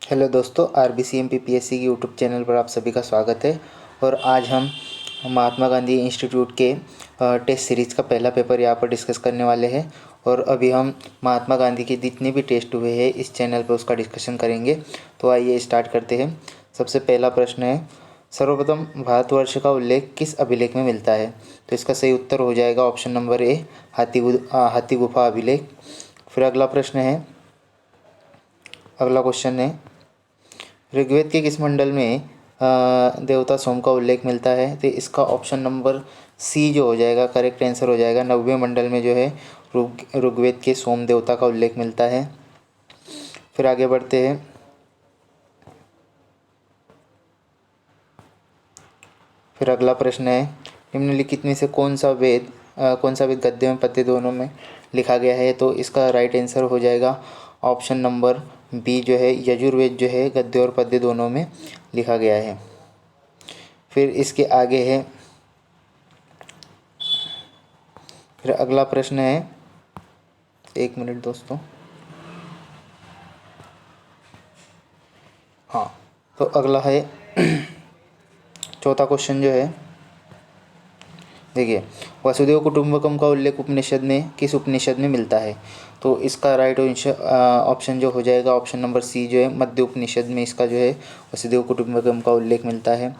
Hello दोस्तों, RBCM PPSC की YouTube channel पर आप सभी का स्वागत है। और आज हम महात्मा गांधी इंस्टीट्यूट के टेस्ट सीरीज़ का पहला पेपर यहाँ पर डिस्कस करने वाले हैं। और अभी हम महात्मा गांधी के जितने भी टेस्ट हुए हैं इस चैनल पर उसका डिस्कशन करेंगे। तो आइए स्टार्ट करते हैं। सबसे पहला प्रश्न है, सर्वप्रथम भारतवर्ष का उल्लेख किस अभिलेख में मिलता है? तो इसका सही उत्तर हो जाएगा ऑप्शन नंबर ए, हाथी गुफा अभिलेख। फिर अगला क्वेश्चन है, ऋग्वेद के किस मंडल में देवता सोम का उल्लेख मिलता है? तो इसका ऑप्शन नंबर सी जो हो जाएगा करेक्ट आंसर हो जाएगा। 90वें मंडल में जो है ऋग्वेद के सोम देवता का उल्लेख मिलता है। फिर आगे बढ़ते हैं। फिर अगला प्रश्न है, निम्नलिखित में से कौन सा वेद गद्य में पद्य दोनों में लिखा गया है? तो इसका राइट आंसर हो जाएगा ऑप्शन नंबर बी जो है यजुर्वेद जो है गद्य और पद्य दोनों में लिखा गया है। फिर इसके आगे है, फिर अगला प्रश्न है, एक मिनट दोस्तों। हाँ, तो अगला है चौथा क्वेश्चन जो है, देखिए, वसुदेव कुटुंबकम का उल्लेख उपनिषद में किस उपनिषद में मिलता है? तो इसका राइट ऑप्शन जो हो जाएगा ऑप्शन नंबर सी जो है मध्य उपनिषद में इसका जो है वसुदेव कुटुंबकम का उल्लेख मिलता है।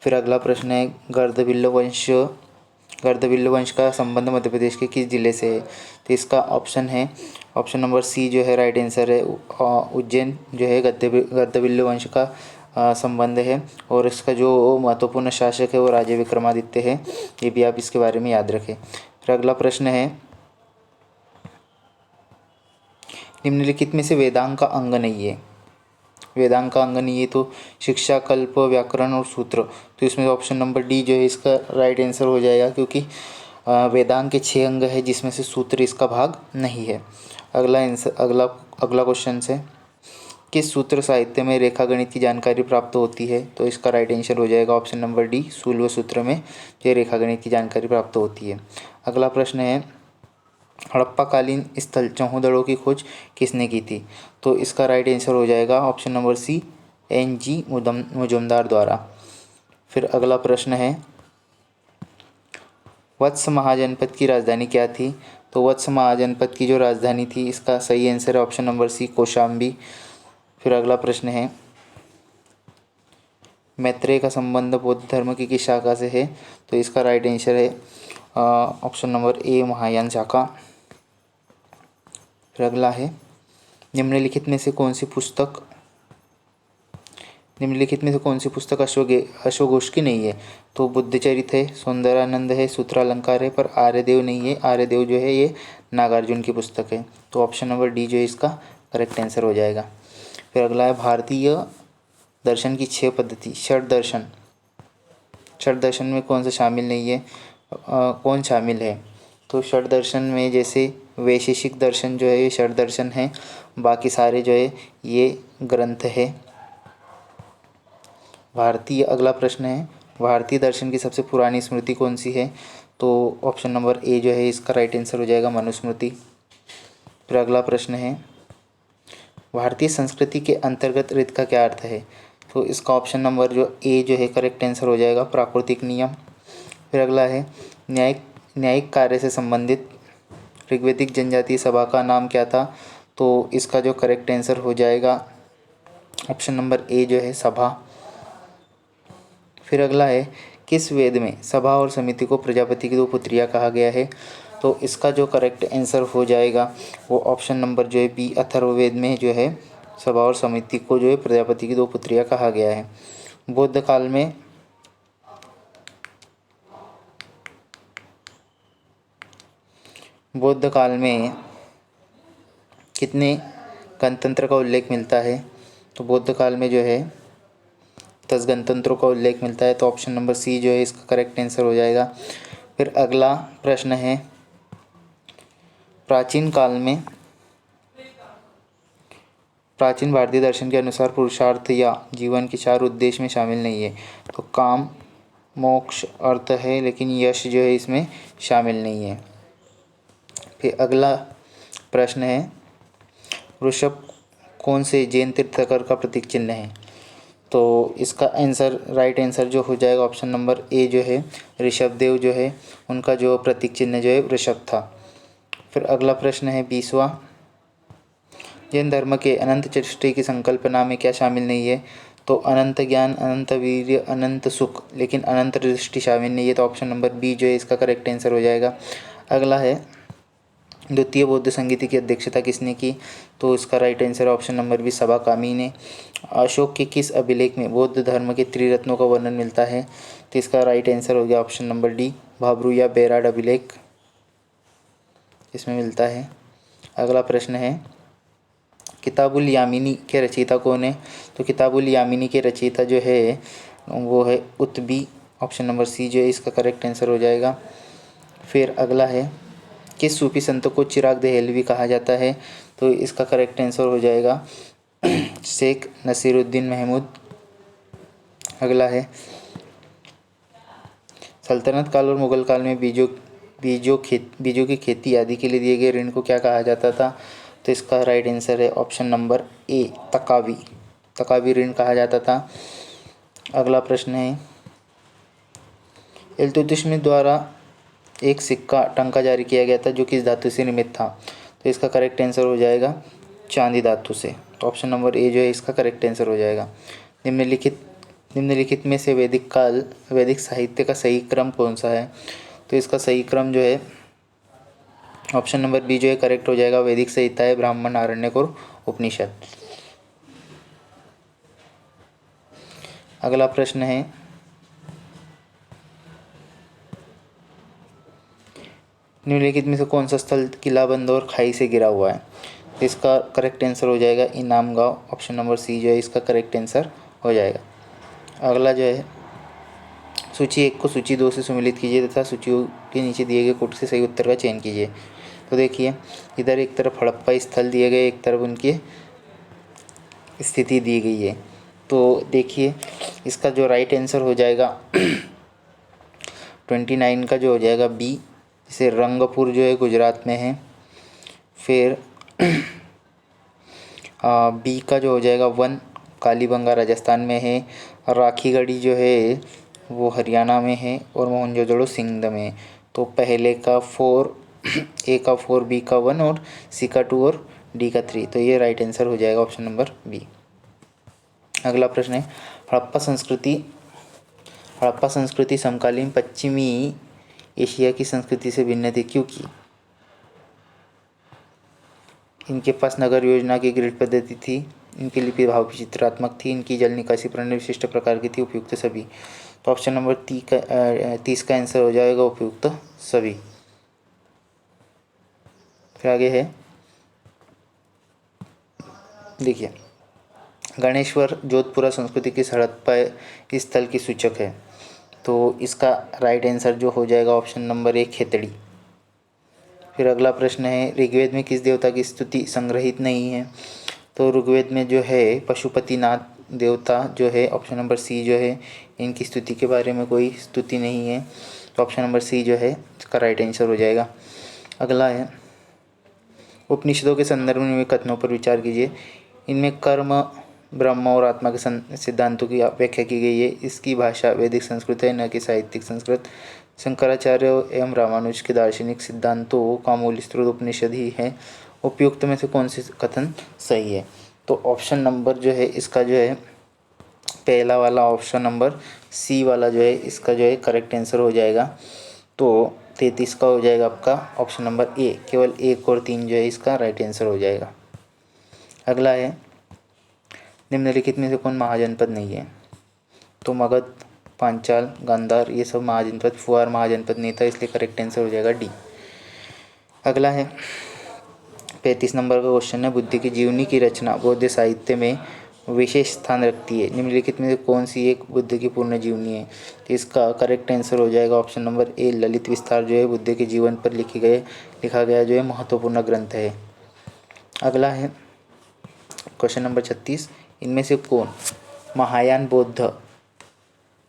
फिर अगला प्रश्न है, गर्दभिल्ल वंश का संबंध मध्य प्रदेश के किस जिले से है? तो इसका ऑप्शन है ऑप्शन नंबर सी जो है राइट आंसर है उज्जैन जो है गर्दभिल्ल वंश का संबंध है। और इसका जो महत्वपूर्ण शासक है वो राजा विक्रमादित्य है। ये भी आप इसके बारे में याद रखें। फिर अगला प्रश्न है, निम्नलिखित में से वेदांग का अंग नहीं है? वेदांग का अंग नहीं है तो शिक्षा, कल्प, व्याकरण और सूत्र। तो इसमें ऑप्शन नंबर डी जो है इसका राइट आंसर हो जाएगा, क्योंकि वेदांग के 6 अंग है जिसमें से सूत्र इसका भाग नहीं है। अगला क्वेश्चन से, किस सूत्र साहित्य में रेखा गणित की जानकारी प्राप्त होती है? तो इसका राइट आंसर हो जाएगा ऑप्शन नंबर डी, शूल्व सूत्र में ये रेखा गणित की जानकारी प्राप्त होती है। अगला प्रश्न है, हड़प्पाकालीन स्थल चौहदड़ों की खोज किसने की थी? तो इसका राइट आंसर हो जाएगा option number C, NG Mujumdar द्वारा। फिर अगला प्रश्न है, वत्स महाजनपद की राजधानी क्या थी? तो वत्स महाजनपद की जो राजधानी थी इसका सही आंसर है ऑप्शन नंबर सी, कौशाम्बी। फिर अगला प्रश्न है, मैत्रेय का संबंध बौद्ध धर्म की किस शाखा से है? तो इसका राइट आंसर है ऑप्शन नंबर ए, महायान शाखा। फिर अगला है, निम्नलिखित में से कौन सी पुस्तक अश्वघोष की नहीं है? तो बुद्धचरित है, सौंदर्यानंद है, सूत्रालंकार है, पर आर्यदेव नहीं है। आर्यदेव जो है ये नागार्जुन की पुस्तक है। तो ऑप्शन नंबर डी जो है इसका करेक्ट आंसर हो जाएगा। फिर अगला है, भारतीय दर्शन की 6 पद्धति षड दर्शन में कौन सा शामिल नहीं है? कौन शामिल है? तो षड दर्शन में जैसे वैशेषिक दर्शन जो है ये षड दर्शन है, बाकी सारे जो है ये ग्रंथ है। अगला प्रश्न है, भारतीय दर्शन की सबसे पुरानी स्मृति कौन सी है? तो ऑप्शन नंबर ए जो है इसका राइट आंसर हो जाएगा मनुस्मृति। फिर अगला प्रश्न है, भारतीय संस्कृति के अंतर्गत ऋत का क्या अर्थ है? तो इसका ऑप्शन नंबर जो ए जो है करेक्ट आंसर हो जाएगा प्राकृतिक नियम। फिर अगला है, न्यायिक कार्य से संबंधित ऋग्वैदिक जनजातीय सभा का नाम क्या था? तो इसका जो करेक्ट आंसर हो जाएगा ऑप्शन नंबर ए जो है सभा। फिर अगला है, किस वेद में सभा और समिति को प्रजापति की 2 पुत्रियां कहा गया है? तो इसका जो करेक्ट आंसर हो जाएगा वो ऑप्शन नंबर जो है बी, अथर्ववेद में जो है सभा और समिति को जो है प्रजापति की 2 पुत्रियां कहा गया है। बौद्ध काल में कितने गणतंत्र का उल्लेख मिलता है? तो बौद्ध काल में जो है 10 गणतंत्रों का उल्लेख मिलता है। तो ऑप्शन नंबर सी जो है इसका करेक्ट आंसर हो जाएगा। फिर अगला प्रश्न है, प्राचीन भारतीय दर्शन के अनुसार पुरुषार्थ या जीवन के 4 उद्देश्य में शामिल नहीं है। तो काम, मोक्ष, अर्थ है, लेकिन यश जो है इसमें शामिल नहीं है। फिर अगला प्रश्न है, ऋषभ कौन से जैन तीर्थंकर का प्रतीक चिन्ह है? तो इसका आंसर, राइट आंसर जो हो जाएगा ऑप्शन नंबर ए जो है ऋषभदेव जो है उनका जो प्रतीक चिन्ह जो है वृषभ था। फिर अगला प्रश्न है 20वां, जैन धर्म के अनंत चतुष्टय की संकल्पना में क्या शामिल नहीं है? तो अनंत ज्ञान, अनंत वीर्य, अनंत सुख, लेकिन अनंत दृष्टि शामिल नहीं है। तो ऑप्शन नंबर बी जो है इसका करेक्ट आंसर हो जाएगा। अगला है द्वितीय बौद्ध संगीति की अध्यक्षता किसने की? तो इसका right answer option number B सबा कामी ने। अशोक के किस अभिलेख में बौद्ध धर्म के त्रिरत्नों का वर्णन मिलता है? तो इसका राइट आंसर हो गया ऑप्शन नंबर डी भाब्रू या बेराड अभिलेख, इसमें मिलता है। अगला प्रश्न है किताबुल यामिनी के रचयिता कौन है? तो किताबुल यामिनी के रचयिता जो है वो है उत्बी, ऑप्शन नंबर सी जो है इसका करेक्ट आंसर हो जाएगा। फिर अगला है किस सूफी संत को चिराग दहलवी कहा जाता है? तो इसका करेक्ट आंसर हो जाएगा शेख नसीरुद्दीन महमूद। अगला है सल्तनत काल और मुगल काल में बीजों की खेती आदि के लिए दिए गए ऋण को क्या कहा जाता था? तो इसका राइट आंसर है ऑप्शन नंबर ए तकावी ऋण कहा जाता था। अगला प्रश्न है इल्तुतमिश द्वारा एक सिक्का टंका जारी किया गया था जो किस धातु से निर्मित था? तो इसका करेक्ट आंसर हो जाएगा चांदी धातु से। तो ऑप्शन नंबर ए जो है इसका करेक्ट आंसर हो जाएगा। निम्नलिखित में से वैदिक साहित्य का सही क्रम कौन सा है? तो इसका सही क्रम जो है ऑप्शन नंबर बी जो है करेक्ट हो जाएगा। वैदिक संहिता है ब्राह्मण, आरण्यक और उपनिषद। अगला प्रश्न है निम्नलिखित में से कौन सा स्थल किलाबंद और खाई से घिरा हुआ है? तो इसका करेक्ट आंसर हो जाएगा इनाम गांव, ऑप्शन नंबर सी जो है इसका करेक्ट आंसर हो जाएगा। अगला जो है सूची 1 को सूची 2 से सम्मिलित कीजिए तथा सूचियों के नीचे दिए गए कोट से सही उत्तर का चयन कीजिए। तो देखिए इधर एक तरफ हड़प्पा स्थल दिए गए, एक तरफ उनकी स्थिति दी गई है। तो देखिए इसका जो राइट आंसर हो जाएगा 29 का जो हो जाएगा बी, जैसे रंगपुर जो है गुजरात में है। फिर बी का जो हो जाएगा 1 कालीबंगा राजस्थान में है, राखीगढ़ी जो है वो हरियाणा में है और मोहनजोदड़ो सिंध में। तो पहले का 4 ए का 4, बी का 1 और सी का 2 और डी का 3। तो ये राइट आंसर हो जाएगा ऑप्शन नंबर बी। अगला प्रश्न है हड़प्पा संस्कृति समकालीन पश्चिमी एशिया की संस्कृति से भिन्न थी क्योंकि इनके पास नगर योजना की ग्रिड पद्धति थी, इनकी लिपि भाव चित्रात्मक थी, इनकी जल निकासी प्रणाली विशिष्ट प्रकार की थी, उपयुक्त सभी। तो ऑप्शन नंबर 30 का आंसर हो जाएगा उपयुक्त सभी। फिर आगे है देखिए गणेश्वर जोधपुरा संस्कृति की हड़प्पा स्थल की सूचक है। तो इसका राइट आंसर जो हो जाएगा ऑप्शन नंबर 1 खेतड़ी। फिर अगला प्रश्न है ऋग्वेद में किस देवता की स्तुति संग्रहित नहीं है? तो ऋग्वेद में जो है पशुपतिनाथ देवता जो है ऑप्शन नंबर सी जो है इनकी स्तुति के बारे में कोई स्तुति नहीं है। तो ऑप्शन नंबर सी जो है इसका राइट आंसर हो जाएगा। अगला है उपनिषदों के संदर्भ में कथनों पर विचार कीजिए। इनमें कर्म, ब्रह्म और आत्मा के सिद्धांतों की व्याख्या की गई है। इसकी भाषा वैदिक संस्कृत है, न कि साहित्यिक संस्कृत। शंकराचार्य एवं रामानुज के दार्शनिक सिद्धांतों का मूल स्रोत उपनिषद ही है। उपयुक्त में से कौन सी कथन सही है? तो ऑप्शन नंबर जो है इसका जो है पहला वाला ऑप्शन नंबर सी वाला जो है इसका जो है करेक्ट आंसर हो जाएगा। तो 33 का हो जाएगा आपका ऑप्शन नंबर ए, केवल 1 और 3 जो है इसका राइट आंसर हो जाएगा। अगला है निम्नलिखित में से कौन महाजनपद नहीं है? तो मगध, पांचाल, गांधार ये सब महाजनपद, फुहार महाजनपद नहीं था, इसलिए करेक्ट आंसर हो जाएगा डी। अगला है 35 नंबर का क्वेश्चन है बुद्ध की जीवनी की रचना बौद्ध साहित्य में विशेष स्थान रखती है। निम्नलिखित में से कौन सी एक बुद्ध की पूर्ण जीवनी है? तो इसका करेक्ट आंसर हो जाएगा ऑप्शन नंबर ए ललित विस्तार जो है बुद्ध के जीवन पर लिखा गया जो है महत्वपूर्ण ग्रंथ है। अगला है क्वेश्चन नंबर 36, इनमें से कौन महायान बौद्ध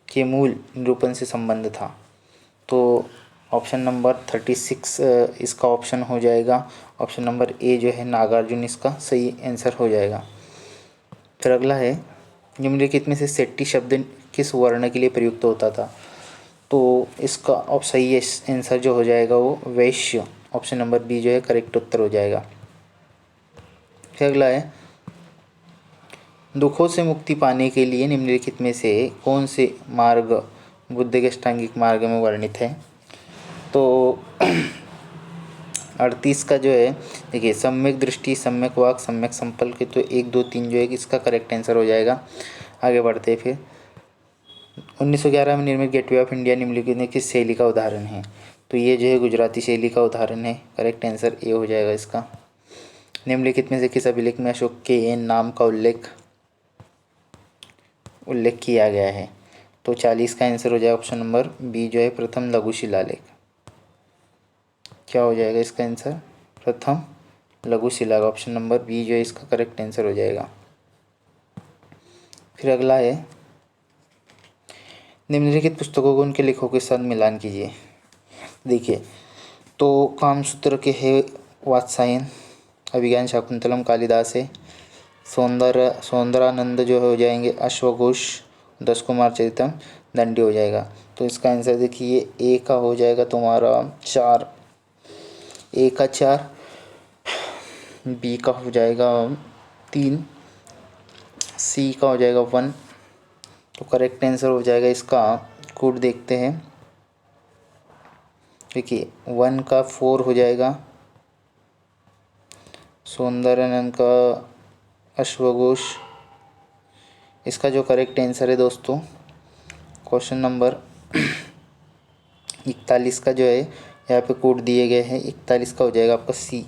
के मूल निरूपण से संबंध था? तो ऑप्शन नंबर 36 इसका ऑप्शन हो जाएगा। ऑप्शन नंबर ए जो है नागार्जुन इसका सही आंसर हो जाएगा। फिर अगला है, निम्नलिखित में से सेट्टी शब्द किस वर्ण के लिए प्रयुक्त होता था? तो इसका सही आंसर जो हो जाएगा वो वैश्य, ऑप्शन नंबर बी जो है करेक्ट उत्तर हो जाएगा। फिर अगला है, दुखों से मुक्ति पाने के लिए निम्नलिखित में से कौन से मार्ग बुद्ध के अष्टांगिक मार्ग में वर्णित है? तो 38 का जो है, देखिए सम्यक दृष्टि, सम्यक वाक, सम्यक संकल्प, तो 1 2 3 जो है इसका करेक्ट आंसर हो जाएगा। आगे बढ़ते हैं। फिर 1911 में निर्मित गेटवे ऑफ इंडिया निम्नलिखित में किस शैली का उदाहरण है? तो ये जो है गुजराती शैली का उदाहरण है। करेक्ट आंसर ए हो जाएगा इसका। निम्नलिखित में से किस अभिलेख में अशोक के एन नाम का उल्लेख किया गया है? तो 40 का आंसर हो जाएगा ऑप्शन नंबर बी जो है प्रथम लघु शिलालेख। क्या हो जाएगा इसका आंसर? प्रथम लघु शिलालेख, ऑप्शन नंबर बी जो है इसका करेक्ट आंसर हो जाएगा। फिर अगला है, निम्नलिखित पुस्तकों को उनके लेखकों के साथ मिलान कीजिए। देखिए, तो कामसूत्र के है वात्सायन, अभिज्ञान शाकुंतलम कालिदास है, सौंदरानंद जो हो जाएंगे अश्वघोष, 10 कुमार चरितम दंडी हो जाएगा। तो इसका आंसर देखिए ए का हो जाएगा तुम्हारा 4, ए का 4, बी का हो जाएगा 3, सी का हो जाएगा 1। तो करेक्ट आंसर हो जाएगा इसका, कोड देखते हैं। देखिए 1 का 4 हो जाएगा, सौंदरानंद का अश्वघोष। इसका जो करेक्ट आंसर है दोस्तों, क्वेश्चन नंबर 41 का जो है यहाँ पे कोड दिए गए हैं, 41 का हो जाएगा आपका सी।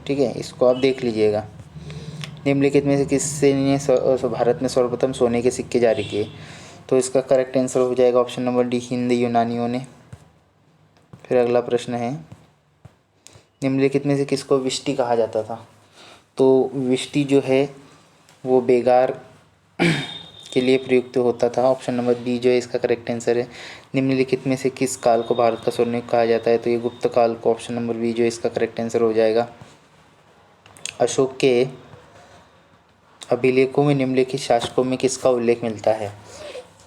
ठीक है, इसको आप देख लीजिएगा। निम्नलिखित में से किससे ने भारत में सर्वप्रथम सोने के सिक्के जारी किए? तो इसका करेक्ट आंसर हो जाएगा ऑप्शन नंबर डी, हिंद यूनानियों ने। फिर अगला प्रश्न है, निम्नलिखित में से किसको विष्टि कहा जाता था? तो विष्टि जो है वो बेगार के लिए प्रयुक्त होता था, ऑप्शन नंबर बी जो है इसका करेक्ट आंसर है। निम्नलिखित में से किस काल को भारत का स्वर्णयुग कहा जाता है? तो ये गुप्त काल को, ऑप्शन नंबर बी जो है इसका करेक्ट आंसर हो जाएगा। अशोक के अभिलेखों में निम्नलिखित शासकों में किसका उल्लेख मिलता है?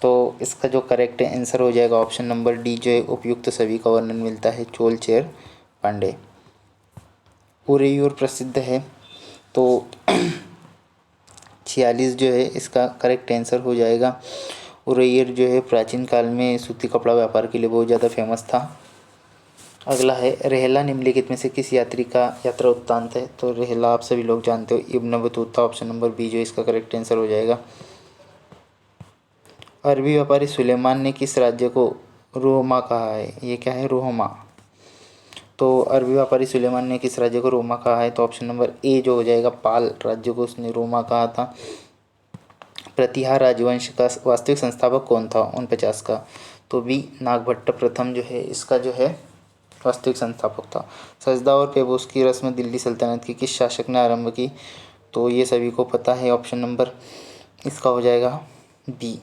तो इसका जो करेक्ट आंसर हो जाएगा ऑप्शन नंबर डी जो है उपयुक्त सभी का वर्णन मिलता है, चोल, चेर, पांडे। उरेयूर प्रसिद्ध है, तो 46 जो है इसका करेक्ट आंसर हो जाएगा। उरेयूर जो है प्राचीन काल में सूती कपड़ा व्यापार के लिए बहुत ज़्यादा फेमस था। अगला है, रेहला निम्नलिखित में से किस यात्री का यात्रा वृत्तांत है? तो रेहला आप सभी लोग जानते हो, Ibn Battuta, option number B जो इसका करेक्ट आंसर हो जाएगा। अरबी व्यापारी सुलेमान ने किस राज्य को रोमा कहा है? ये क्या है? रोमा। तो अरबी व्यापारी सुलेमान ने किस राज्य को रोमा कहा है? तो ऑप्शन नंबर ए जो हो जाएगा पाल राज्य को उसने रोमा कहा था। प्रतिहार राजवंश का वास्तविक संस्थापक कौन था 49 का? तो बी नागभट्ट प्रथम जो है इसका जो है वास्तविक संस्थापक था। सजदा और पेबोस की रस्म दिल्ली सल्तनत की किस शासक ने आरंभ की? तो ये सभी को पता है, ऑप्शन नंबर इसका हो जाएगा बी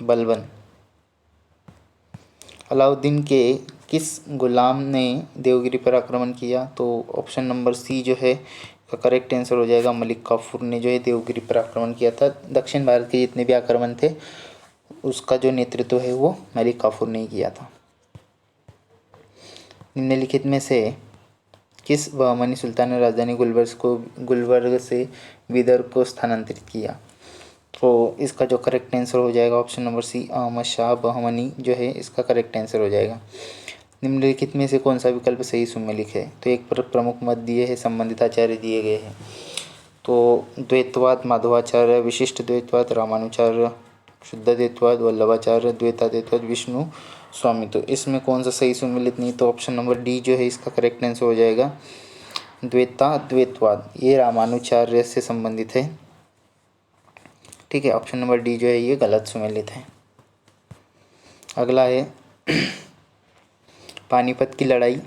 बलबन। अलाउद्दीन के किस गुलाम ने देवगिरी पर आक्रमण किया? तो ऑप्शन नंबर सी जो है का करेक्ट आंसर हो जाएगा, मलिक काफूर ने जो है देवगिरी पर आक्रमण किया था। दक्षिण भारत के जितने भी आक्रमण थे उसका जो नेतृत्व है वो मलिक काफूर ने किया था। निम्नलिखित में से किस बहमनी सुल्तान ने राजधानी गुलबर्ग से विदर्भ को स्थानांतरित किया? तो इसका जो करेक्ट आंसर हो जाएगा option number C Ahmad Shah Bahmani जो है इसका करेक्ट आंसर हो जाएगा। निम्नलिखित में से कौन सा विकल्प सही सुमेलित है? तो एक पर प्रमुख मत दिए हैं, संबंधित आचार्य दिए गए हैं। तो द्वैतवाद माधवाचार्य, विशिष्ट द्वैतवाद रामानुचार्य, शुद्ध द्वैतवाद वल्लभाचार्य, द्वैताद्वैतवाद विष्णु स्वामी। तो इसमें कौन सा सही सुमेलित नहीं? तो ऑप्शन नंबर डी जो है इसका करेक्ट आंसर हो जाएगा, द्वैताद्वैतवाद ये रामानुचार्य से संबंधित है। ठीक है, ऑप्शन नंबर डी जो है ये गलत सुमेलित है। अगला है पानीपत की लड़ाई,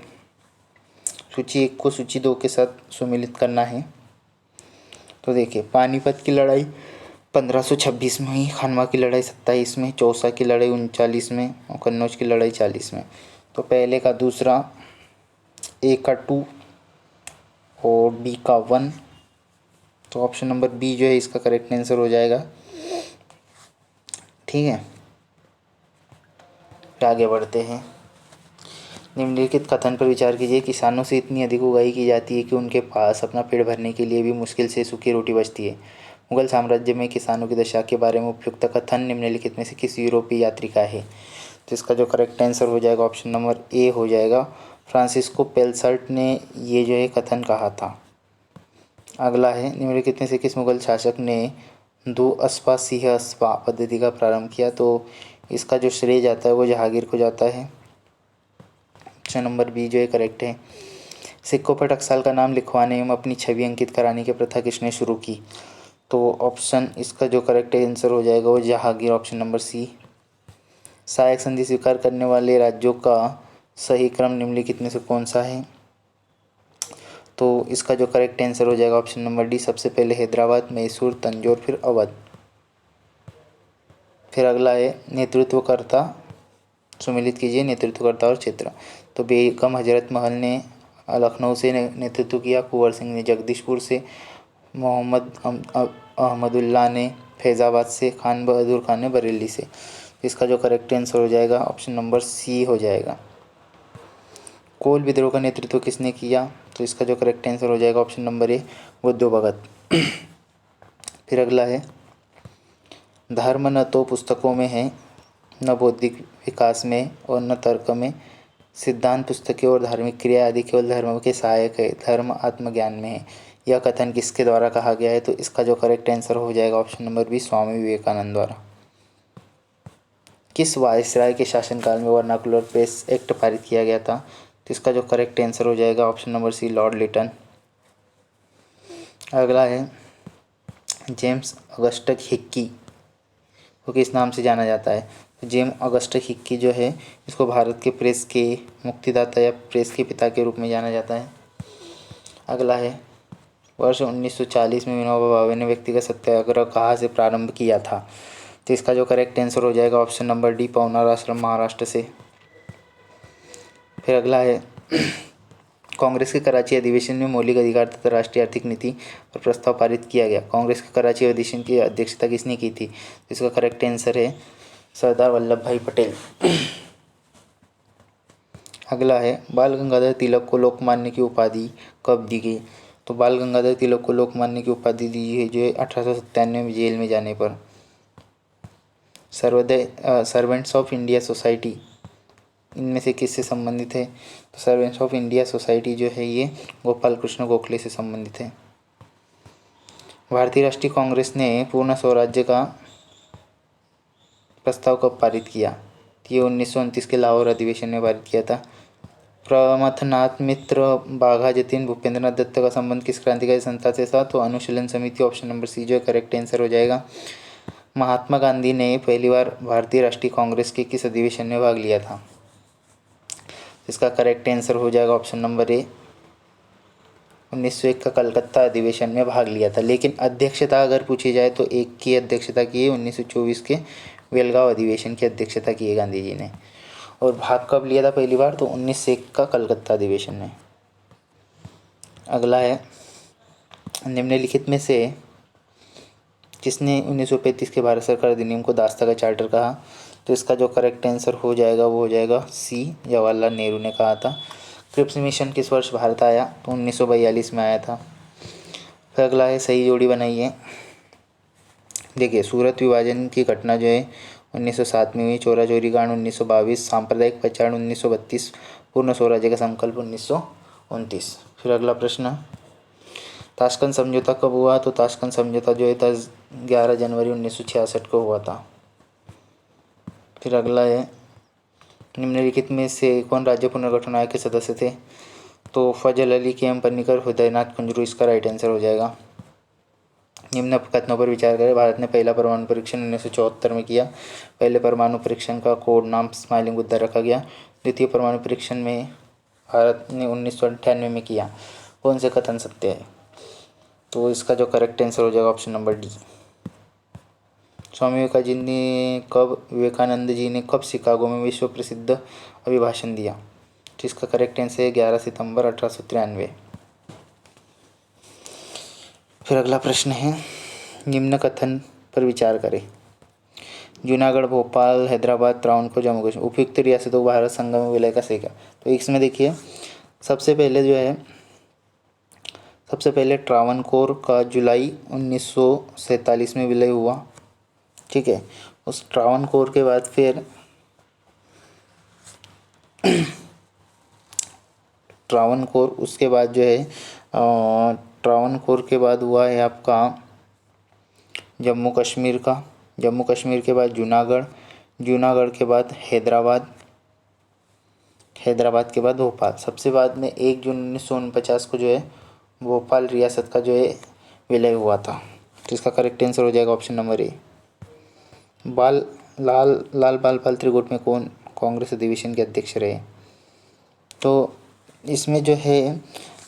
सूची 1 को सूची 2 के साथ सुमेलित करना है। तो देखिए पानीपत की लड़ाई 1526 में हुई, खानवा की लड़ाई 27 में, चौसा की लड़ाई 39 में और कन्नौज की लड़ाई 40 में। तो पहले का दूसरा, ए का 2 और डी का 1। तो ऑप्शन नंबर बी जो है इसका करेक्ट आंसर हो जाएगा। ठीक है, फिर आगे बढ़ते हैं। निम्नलिखित कथन पर विचार कीजिए। किसानों से इतनी अधिक उगाई की जाती है कि उनके पास अपना पेट भरने के लिए भी मुश्किल से सूखी रोटी बचती है। मुगल साम्राज्य में किसानों की दशा के बारे में उपयुक्त कथन निम्नलिखित में से किस यूरोपीय यात्री का है? तो इसका जो करेक्ट आंसर हो जाएगा ऑप्शन नंबर ए हो जाएगा। फ्रांसिस्को पेलसर्ट ने ये जो है कथन कहा था। अगला है, निम्नलिखित में से किस मुगल शासक ने दो अस्पा सिंह अस्पा पद्धति का प्रारंभ किया? तो इसका जो श्रेय जाता है वो जहांगीर को जाता है। ऑप्शन नंबर बी जो है करेक्ट है। सिक्कों पर टकसाल का नाम लिखवाने एवं अपनी छवि अंकित कराने की प्रथा किसने शुरू की? तो ऑप्शन इसका जो करेक्ट आंसर हो जाएगा वो जहांगीर, ऑप्शन नंबर सी। सहायक संधि स्वीकार करने वाले राज्यों का सही क्रम निम्नलिखित में से कौन सा है? तो इसका जो करेक्ट आंसर हो जाएगा ऑप्शन नंबर डी, सबसे पहले हैदराबाद, मैसूर, तंजौर, फिर अवध। फिर अगला है, नेतृत्वकर्ता सुमिलित कीजिए नेतृत्वकर्ता और क्षेत्र। तो बेगम हजरत महल ने लखनऊ से नेतृत्व किया, कुंवर सिंह ने जगदीशपुर से, मोहम्मद अहमदुल्ला ने फैज़ाबाद से, खान बहादुर खान ने बरेली से। इसका जो करेक्ट आंसर हो जाएगा ऑप्शन नंबर सी हो जाएगा। कोल विद्रोह का नेतृत्व किसने किया? तो इसका जो करेक्ट आंसर हो जाएगा ऑप्शन नंबर ए, बुद्धो भगत। फिर अगला है, धर्म न तो पुस्तकों में है, न बौद्धिक विकास में और न तर्क में। सिद्धांत पुस्तकें और धार्मिक क्रिया आदि केवल धर्म के सहायक है, धर्म आत्मज्ञान में है। यह कथन किसके द्वारा कहा गया है? तो इसका जो करेक्ट आंसर हो जाएगा option number B, Swami Vivekananda द्वारा। किस वायसराय के शासनकाल में वर्नाकुलर प्रेस एक्ट पारित किया गया था? तो इसका जो करेक्ट आंसर हो जाएगा option number C, Lord Lytton. अगला है, जेम्स अगस्टस हिक्की को किस नाम से जाना जाता है? तो जेम्स अगस्टस हिक्की जो है इसको भारत के प्रेस के मुक्तिदाता या प्रेस के पिता के रूप में जाना जाता है। अगला है, वर्ष 1940 में विनोबा भावे ने व्यक्तिगत सत्याग्रह कहाँ से प्रारंभ किया था? तो इसका जो करेक्ट आंसर हो जाएगा ऑप्शन नंबर डी, पवनार आश्रम, महाराष्ट्र से। फिर अगला है, कांग्रेस के कराची अधिवेशन में मौलिक अधिकार तथा राष्ट्रीय आर्थिक नीति पर प्रस्ताव पारित किया गया। कांग्रेस के कराची अधिवेशन की अध्यक्षता किसने की थी? इसका करेक्ट आंसर है सरदार वल्लभ भाई पटेल। अगला है, बाल गंगाधर तिलक को लोकमान्य की उपाधि कब दी गई? तो बाल गंगाधर तिलक को लोकमान्य की उपाधि दी है जो है 1897 में जेल में जाने पर। Sarvodaya servants of India society इनमें से किससे संबंधित है? तो सर्वेंट्स ऑफ इंडिया सोसाइटी जो है ये गोपाल कृष्ण गोखले से संबंधित है। भारतीय राष्ट्रीय कांग्रेस ने पूर्ण स्वराज्य का प्रस्ताव कब पारित किया? ये 1929 के लाहौर अधिवेशन में पारित किया था। प्रमथनाथ मित्र, बाघा जतीन, भूपेंद्रनाथ दत्त का संबंध किस क्रांतिकारी संस्था से था? तो अनुशीलन समिति, ऑप्शन नंबर सी जो है करेक्ट आंसर हो जाएगा। महात्मा गांधी ने पहली बार भारतीय राष्ट्रीय कांग्रेस के किस अधिवेशन में भाग लिया था? इसका करेक्ट आंसर हो जाएगा ऑप्शन नंबर ए, 1901 का कलकत्ता अधिवेशन में भाग लिया था। लेकिन अध्यक्षता अगर पूछी जाए तो एक की अध्यक्षता की है, 1924 के बेलगांव अधिवेशन की अध्यक्षता की है गांधी जी ने। और भाग कब लिया था पहली बार? तो 1901 का कलकत्ता अधिवेशन में। अगला है, निम्नलिखित में से किसने 1935 के भारत सरकार अधिनियम को दास्ता का चार्टर कहा? तो इसका जो करेक्ट आंसर हो जाएगा वो हो जाएगा सी, जवाहरलाल नेहरू ने कहा था। क्रिप्स मिशन किस वर्ष भारत आया? तो 1942 में आया था। फिर अगला है, सही जोड़ी बनाइए। देखिए, सूरत विभाजन की घटना जो है 1907 में हुई, चोरा चोरी कांड 1922, सांप्रदायिक पहचान 1932, पूर्ण स्वराज्य का संकल्प 1929। फिर अगला प्रश्न, ताशकंद समझौता कब हुआ? तो ताशकंद समझौता जो है 11 जनवरी 1966 को हुआ था। फिर अगला है, निम्नलिखित में से कौन राज्य पुनर्गठन आयोग के सदस्य थे? तो फजल अली, के एम पन्नीकर, हृदयनाथ कुंजरू इसका राइट आंसर हो जाएगा। निम्न कथनों पर विचार करें। भारत ने पहला परमाणु परीक्षण 1974 में किया। पहले परमाणु परीक्षण का कोड नाम स्माइलिंग बुद्धा रखा गया। द्वितीय परमाणु परीक्षण में भारत ने 1998 में किया। कौन से कथन सत्य है? तो इसका जो करेक्ट आंसर हो जाएगा option number D. Swami Vivekananda ji ने कब शिकागो में विश्व प्रसिद्ध अभिभाषण दिया? तो इसका करेक्ट आंसर है 11 सितंबर 1893। फिर अगला प्रश्न है, निम्न कथन पर विचार करें। जूनागढ़, भोपाल, हैदराबाद, त्रावणकोर, जम्मू कश्मीर उपयुक्त रियासतों को भारत संघ में विलय का सही क्या। तो इसमें देखिए सबसे पहले त्रावणकोर का जुलाई 1947 में विलय हुआ। ठीक है, उस त्रावणकोर के बाद फिर त्रावणकोर उसके बाद जो है त्रावणकोर के बाद हुआ है आपका जम्मू कश्मीर का। जम्मू कश्मीर के बाद जूनागढ़, जूनागढ़ के बाद हैदराबाद, हैदराबाद के बाद भोपाल। सबसे बाद में 1 जून 1949 को जो है भोपाल रियासत का जो है विलय हुआ था। तो इसका करेक्ट आंसर हो जाएगा ऑप्शन नंबर ए। लाल बाल पाल त्रिगुट में कौन कांग्रेस अधिवेशन के अध्यक्ष रहे। तो इसमें जो है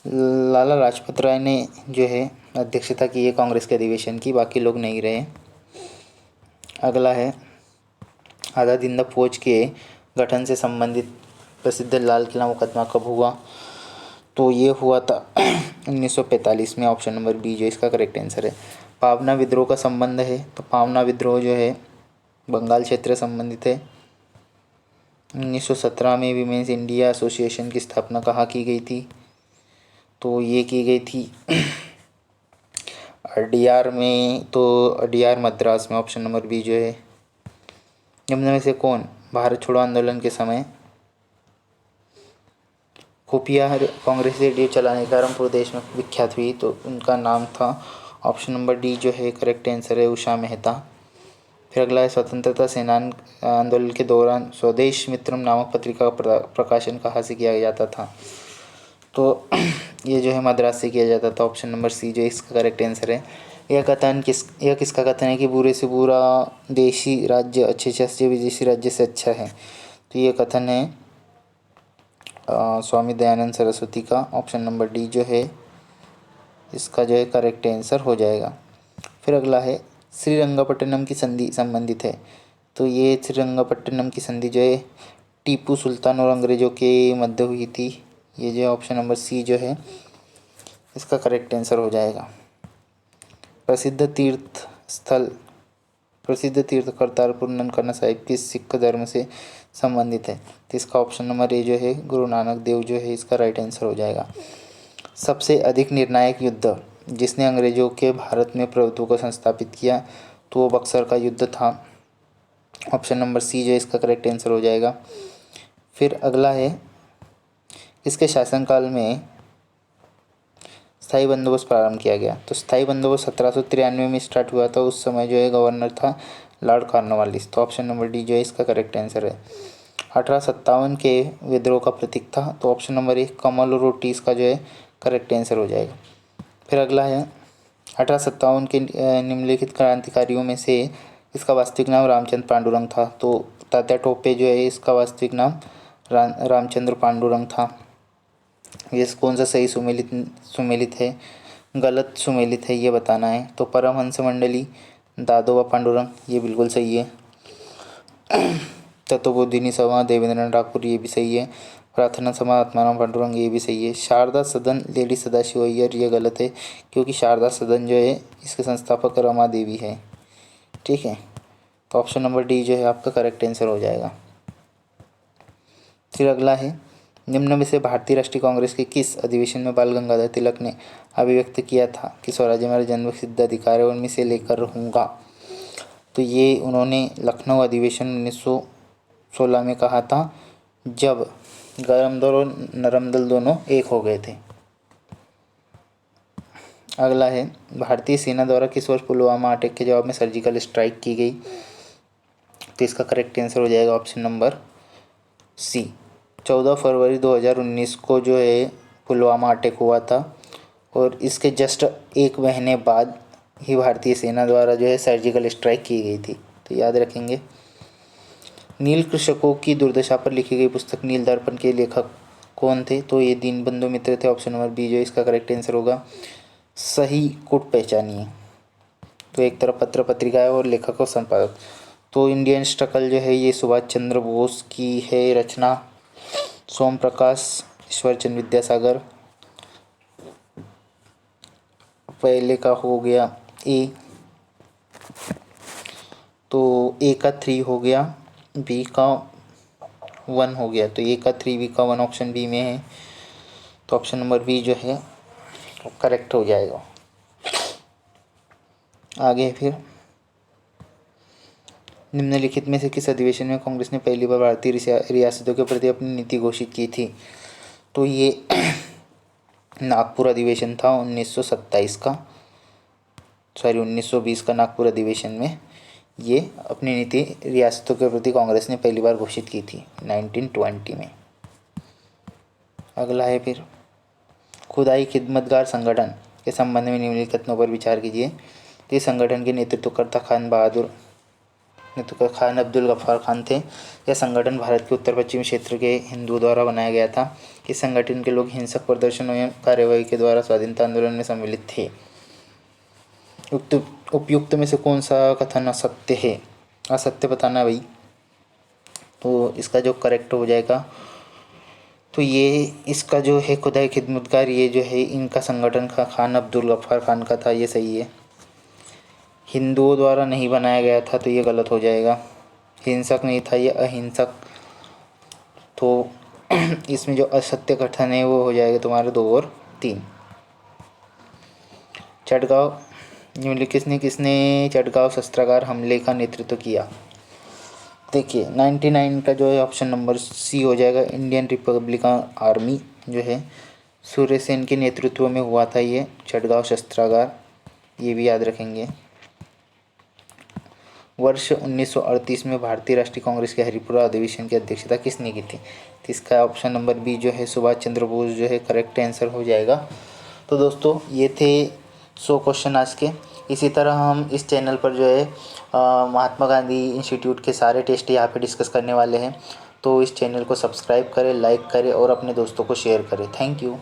लाला लाजपत राय ने जो है अध्यक्षता की है कांग्रेस के अधिवेशन की, बाकी लोग नहीं रहे। अगला है, आज़ाद हिंद फौज के गठन से संबंधित प्रसिद्ध लाल किला मुकदमा कब हुआ। तो ये हुआ था 1945 में, ऑप्शन नंबर बी जो इसका करेक्ट आंसर है। पावना विद्रोह का संबंध है, तो पावना विद्रोह जो है बंगाल क्षेत्र संबंधित है। 1917 में वीमेंस इंडिया एसोसिएशन की स्थापना कहाँ की गई थी। तो ये की गई थी अडयार में, तो अडयार मद्रास में, ऑप्शन नंबर बी जो है। निम्न में से कौन भारत छोड़ो आंदोलन के समय खुफिया कांग्रेस रेडियो चलाने के कारण पूरे देश में विख्यात हुई। तो उनका नाम था ऑप्शन नंबर डी जो है करेक्ट आंसर है, उषा मेहता। फिर अगला है, स्वतंत्रता सेनानी आंदोलन के दौरान स्वदेश मित्रम नामक पत्रिका का प्रकाशन कहाँ से किया जाता था। तो ये जो है मद्रास से किया जाता था, ऑप्शन नंबर सी जो इसका करेक्ट आंसर है। यह किसका कथन है कि बुरे से बुरा देशी राज्य अच्छे से विदेशी राज्य से अच्छा है। तो ये कथन है स्वामी दयानंद सरस्वती का, ऑप्शन नंबर डी जो है इसका जो है करेक्ट आंसर हो जाएगा। फिर अगला है, श्रीरंगपट्टनम की संधि संबंधित है। तो ये श्रीरंगपट्टनम की संधि जो है टीपू सुल्तान और अंग्रेजों के मध्य हुई थी। ये जो ऑप्शन नंबर सी जो है इसका करेक्ट आंसर हो जाएगा। प्रसिद्ध तीर्थ करतारपुर ननकाना साहिब किस सिख धर्म से संबंधित है। तो इसका ऑप्शन नंबर ए जो है गुरु नानक देव जो है इसका राइट आंसर हो जाएगा। सबसे अधिक निर्णायक युद्ध जिसने अंग्रेजों के भारत में प्रभुत्व को संस्थापित किया, तो वो बक्सर का युद्ध था, ऑप्शन नंबर सी जो इसका करेक्ट आंसर हो जाएगा। फिर अगला है, इसके शासनकाल में स्थायी बंदोबस्त प्रारंभ किया गया। तो स्थायी बंदोबस्त 1793 में स्टार्ट हुआ था। उस समय जो है गवर्नर था लॉर्ड कॉर्नवालिस। तो ऑप्शन नंबर डी जो है इसका करेक्ट आंसर है। 1857 के विद्रोह का प्रतीक था, तो ऑप्शन नंबर ए कमल और रोटी इसका जो है करेक्ट आंसर हो जाएगा। फिर अगला है, 1857 के निम्नलिखित क्रांतिकारियों में से इसका वास्तविक नाम रामचंद्र पांडुरंग था। तो तात्या टोपे जो है इसका वास्तविक नाम रामचंद्र पांडुरंग था। ये कौन सा सही सुमेलित है, गलत सुमेलित है ये बताना है। तो परमहंस मंडली, दादोबा पांडुरंग ये बिल्कुल सही है। तत्वबोधिनी सभा देवेंद्रनाथ ठाकुर ये भी सही है। प्रार्थना सभा आत्माराम पांडुरंग ये भी सही है। शारदा सदन लेडी सदाशिव अय्यर ये गलत है, क्योंकि शारदा सदन जो है इसके संस्थापक रमा देवी है। ठीक है, तो ऑप्शन नंबर डी जो है आपका करेक्ट आंसर हो जाएगा। फिर अगला है, निम्न में से भारतीय राष्ट्रीय कांग्रेस के किस अधिवेशन में बाल गंगाधर तिलक ने अभिव्यक्त किया था कि स्वराज्य मेरा जन्म सिद्ध अधिकार है और मैं इसे लेकर रहूँगा। तो ये उन्होंने लखनऊ अधिवेशन 1916 में कहा था, जब गरम दल और नरम दल दोनों एक हो गए थे। अगला है, भारतीय सेना द्वारा किस वर्ष पुलवामा अटैक के जवाब में सर्जिकल स्ट्राइक की गई। तो इसका करेक्ट आंसर हो जाएगा ऑप्शन नंबर सी। 14 फरवरी 2019 को जो है पुलवामा अटैक हुआ था, और इसके जस्ट एक महीने बाद ही भारतीय सेना द्वारा जो है सर्जिकल स्ट्राइक की गई थी। तो याद रखेंगे। नील कृषकों की दुर्दशा पर लिखी गई पुस्तक नील दर्पण के लेखक कौन थे। तो ये दीनबंधु मित्र थे, ऑप्शन नंबर बी जो इसका करेक्ट आंसर होगा। सही कूट पहचानिए, तो एक तरफ पत्र पत्रिका है और लेखक और संपादक। तो इंडियन स्ट्रगल जो है ये सुभाष चंद्र बोस की है रचना। सोम प्रकाश, ईश्वर चंद्र विद्यासागर, पहले का हो गया ए, तो ए का 3 हो गया, बी का 1 हो गया, तो ए का 3 बी का 1 ऑप्शन बी में है, तो ऑप्शन नंबर बी जो है वो करेक्ट हो जाएगा। आगे फिर, निम्नलिखित में से किस अधिवेशन में कांग्रेस ने पहली बार भारतीय रियासतों के प्रति अपनी नीति घोषित की थी? तो ये नागपुर अधिवेशन था 1927 का, 1920 का नागपुर अधिवेशन में ये अपनी नीति रियासतों के प्रति कांग्रेस ने पहली बार घोषित की थी 1920 में। अगला है फिर, खुदाई खिदमतगार संगठन के संबंध में निम्नलिखित कथनों पर विचार कीजिए। तो इस संगठन के नेतृत्वकर्ता खान अब्दुल गफ्फार खान थे। यह संगठन भारत के उत्तर पश्चिमी क्षेत्र के हिंदुओं द्वारा बनाया गया था। इस संगठन के लोग हिंसक प्रदर्शनों एवं कार्यवाही के द्वारा स्वाधीनता आंदोलन में सम्मिलित थे। उपयुक्त में से कौन सा कथन असत्य है? असत्य बताना भाई। तो इसका जो करेक्ट हो जाएगा, तो ये इसका जो है खुदाई खिदमतगार, ये जो है इनका संगठन खान अब्दुल गफ्फार खान का था, ये सही है। हिंदुओं द्वारा नहीं बनाया गया था, तो ये गलत हो जाएगा। हिंसक नहीं था, ये अहिंसक। तो इसमें जो असत्य कथन है वो हो जाएगा तुम्हारे 2 और 3। चटगांव, निम्नलिखित किसने चटगांव शस्त्रागार हमले का नेतृत्व किया? देखिए 99 का जो है ऑप्शन नंबर सी हो जाएगा। इंडियन रिपब्लिकन आर्मी जो है सूर्य सेन के नेतृत्व में हुआ था ये चटगांव शस्त्रागार, ये भी याद रखेंगे। वर्ष 1938 में भारतीय राष्ट्रीय कांग्रेस के हरिपुरा अधिवेशन की अध्यक्षता किसने की थी? तो इसका ऑप्शन नंबर बी जो है सुभाष चंद्र बोस जो है करेक्ट आंसर हो जाएगा। तो दोस्तों ये थे 100 क्वेश्चन आज के। इसी तरह हम इस चैनल पर जो है महात्मा गांधी इंस्टीट्यूट के सारे टेस्ट यहाँ पे डिस्कस करने वाले हैं। तो इस चैनल को सब्सक्राइब करें, लाइक करें और अपने दोस्तों को शेयर करें। Thank you.